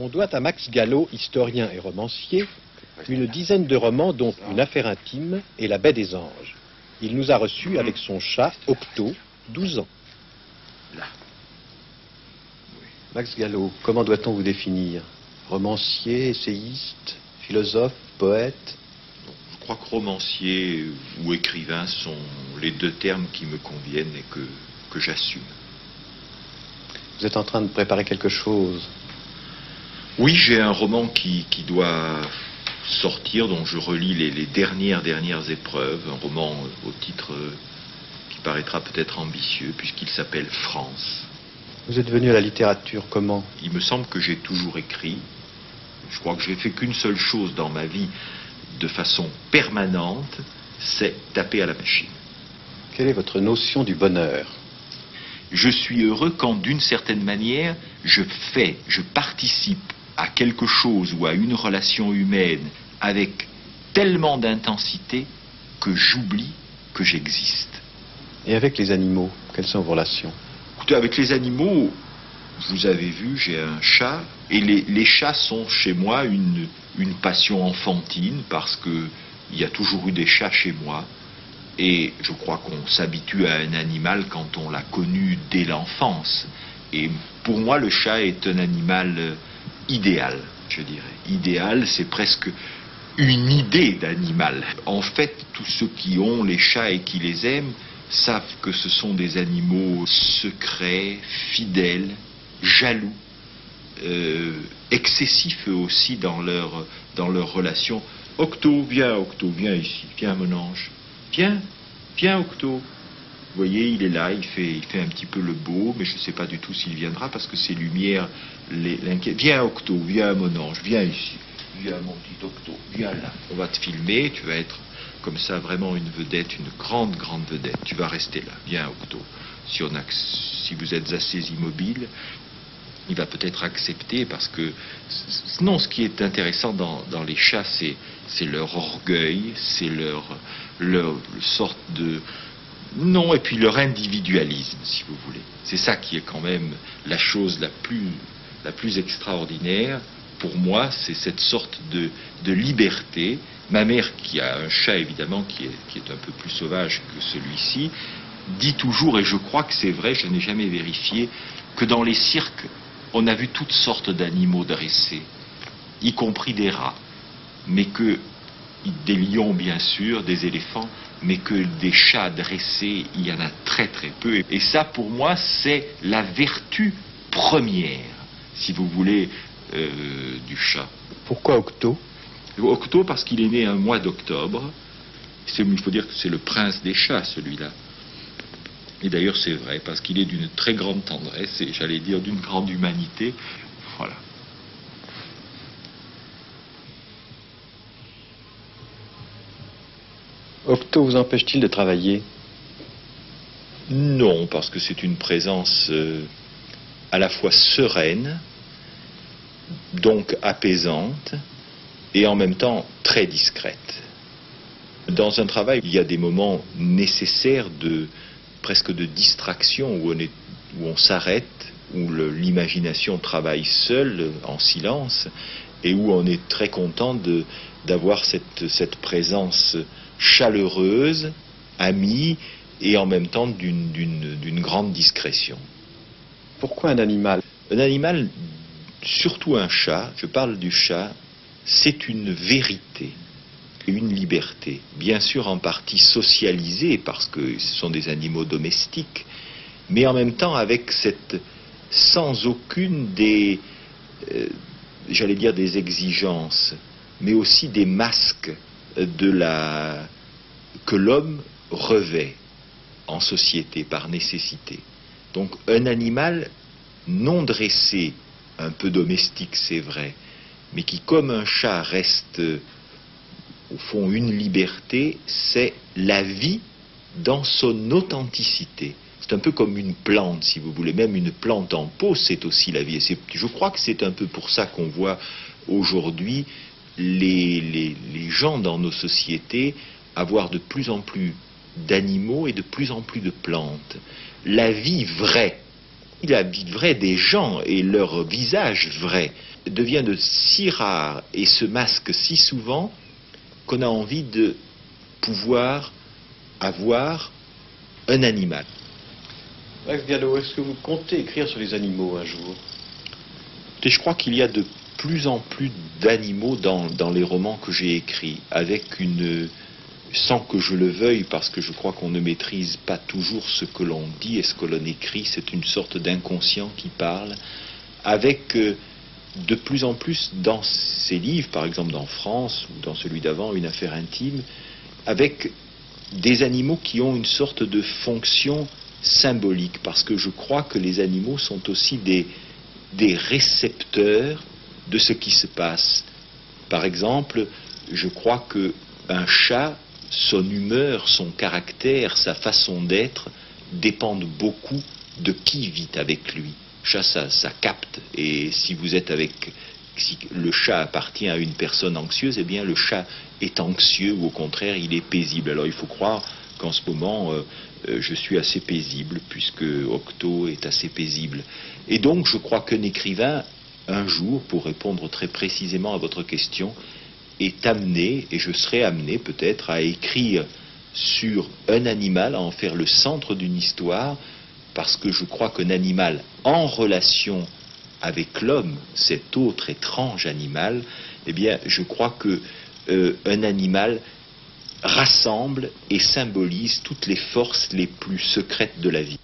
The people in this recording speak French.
On doit à Max Gallo, historien et romancier, une dizaine de romans dont Une affaire intime et La baie des anges. Il nous a reçus avec son chat, Octo, 12 ans. Là. Max Gallo, comment doit-on vous définir? Romancier, essayiste, philosophe, poète? Je crois que romancier ou écrivain sont les deux termes qui me conviennent et que j'assume. Vous êtes en train de préparer quelque chose? Oui, j'ai un roman qui doit sortir, dont je relis les dernières épreuves. Un roman au titre qui paraîtra peut-être ambitieux, puisqu'il s'appelle France. Vous êtes venu à la littérature comment? Il me semble que j'ai toujours écrit. Je crois que j'ai fait qu'une seule chose dans ma vie de façon permanente, c'est taper à la machine. Quelle est votre notion du bonheur? Je suis heureux quand, d'une certaine manière, je participe à quelque chose ou à une relation humaine avec tellement d'intensité que j'oublie que j'existe. Et avec les animaux, quelles sont vos relations? Écoutez, avec les animaux, vous avez vu, j'ai un chat, et les chats sont chez moi une passion enfantine, parce qu'il y a toujours eu des chats chez moi, et je crois qu'on s'habitue à un animal quand on l'a connu dès l'enfance. Et pour moi, le chat est un animal idéal, je dirais. Idéal, c'est presque une idée d'animal. En fait, tous ceux qui ont les chats et qui les aiment savent que ce sont des animaux secrets, fidèles, jaloux, excessifs eux aussi dans leur relation. Octo, viens ici, viens mon ange. Viens Octo. Vous voyez, il est là, il fait un petit peu le beau, mais je ne sais pas du tout s'il viendra parce que ces lumières l'inquiètent. Viens Octo, viens mon ange, viens ici. Viens mon petit Octo, viens là. On va te filmer, tu vas être comme ça vraiment une vedette, une grande vedette. Tu vas rester là. Viens Octo. Si vous êtes assez immobile, il va peut-être accepter parce que... Non, ce qui est intéressant dans les chats, c'est leur orgueil, c'est leur sorte de... Non, et puis leur individualisme, si vous voulez. C'est ça qui est quand même la chose la plus extraordinaire. Pour moi, c'est cette sorte de liberté. Ma mère, qui a un chat évidemment, qui est un peu plus sauvage que celui-ci, dit toujours, et je crois que c'est vrai, je n'ai jamais vérifié, que dans les cirques, on a vu toutes sortes d'animaux dressés, y compris des rats, mais que des lions bien sûr, des éléphants, mais que des chats dressés, il y en a très peu. Et ça, pour moi, c'est la vertu première, si vous voulez, du chat. Pourquoi Octo? Octo, parce qu'il est né un mois d'octobre. Il faut dire que c'est le prince des chats, celui-là. Et d'ailleurs, c'est vrai, parce qu'il est d'une très grande tendresse, et j'allais dire d'une grande humanité. Voilà. Octo vous empêche-t-il de travailler? Non, parce que c'est une présence à la fois sereine, donc apaisante, et en même temps très discrète. Dans un travail, il y a des moments nécessaires presque de distraction, où on s'arrête, où l'imagination travaille seule, en silence, et où on est très content d'avoir cette présence chaleureuse, amie, et en même temps d'une grande discrétion. Pourquoi un animal? Un animal, surtout un chat, je parle du chat, c'est une vérité, une liberté, bien sûr en partie socialisée parce que ce sont des animaux domestiques, mais en même temps avec sans aucune j'allais dire des exigences, mais aussi des masques que l'homme revêt en société par nécessité. Donc un animal non dressé, un peu domestique c'est vrai, mais qui comme un chat reste au fond une liberté, c'est la vie dans son authenticité. C'est un peu comme une plante, si vous voulez, même une plante en pot, c'est aussi la vie. Et je crois que c'est un peu pour ça qu'on voit aujourd'hui les gens dans nos sociétés avoir de plus en plus d'animaux et de plus en plus de plantes. La vie vraie des gens et leur visage vrai, devient de si rare et se masque si souvent qu'on a envie de pouvoir avoir un animal. Max Diallo, est-ce que vous comptez écrire sur les animaux un jour? Et je crois qu'il y a de plus en plus d'animaux dans les romans que j'ai écrits, avec sans que je le veuille, parce que je crois qu'on ne maîtrise pas toujours ce que l'on dit et ce que l'on écrit, c'est une sorte d'inconscient qui parle, avec de plus en plus dans ces livres, par exemple dans France, ou dans celui d'avant, Une affaire intime, avec des animaux qui ont une sorte de fonction symbolique, parce que je crois que les animaux sont aussi des récepteurs de ce qui se passe. Par exemple, je crois qu'un chat, son humeur, son caractère, sa façon d'être, dépendent beaucoup de qui vit avec lui. Le chat, ça capte, et si le chat appartient à une personne anxieuse, eh bien le chat est anxieux, ou au contraire, il est paisible. Alors il faut croire qu'en ce moment, je suis assez paisible, puisque Octo est assez paisible. Et donc, je crois qu'un écrivain, un jour, pour répondre très précisément à votre question, est amené, et je serai amené peut-être à écrire sur un animal, à en faire le centre d'une histoire, parce que je crois qu'un animal en relation avec l'homme, cet autre étrange animal, eh bien, je crois que un animal rassemble et symbolise toutes les forces les plus secrètes de la vie.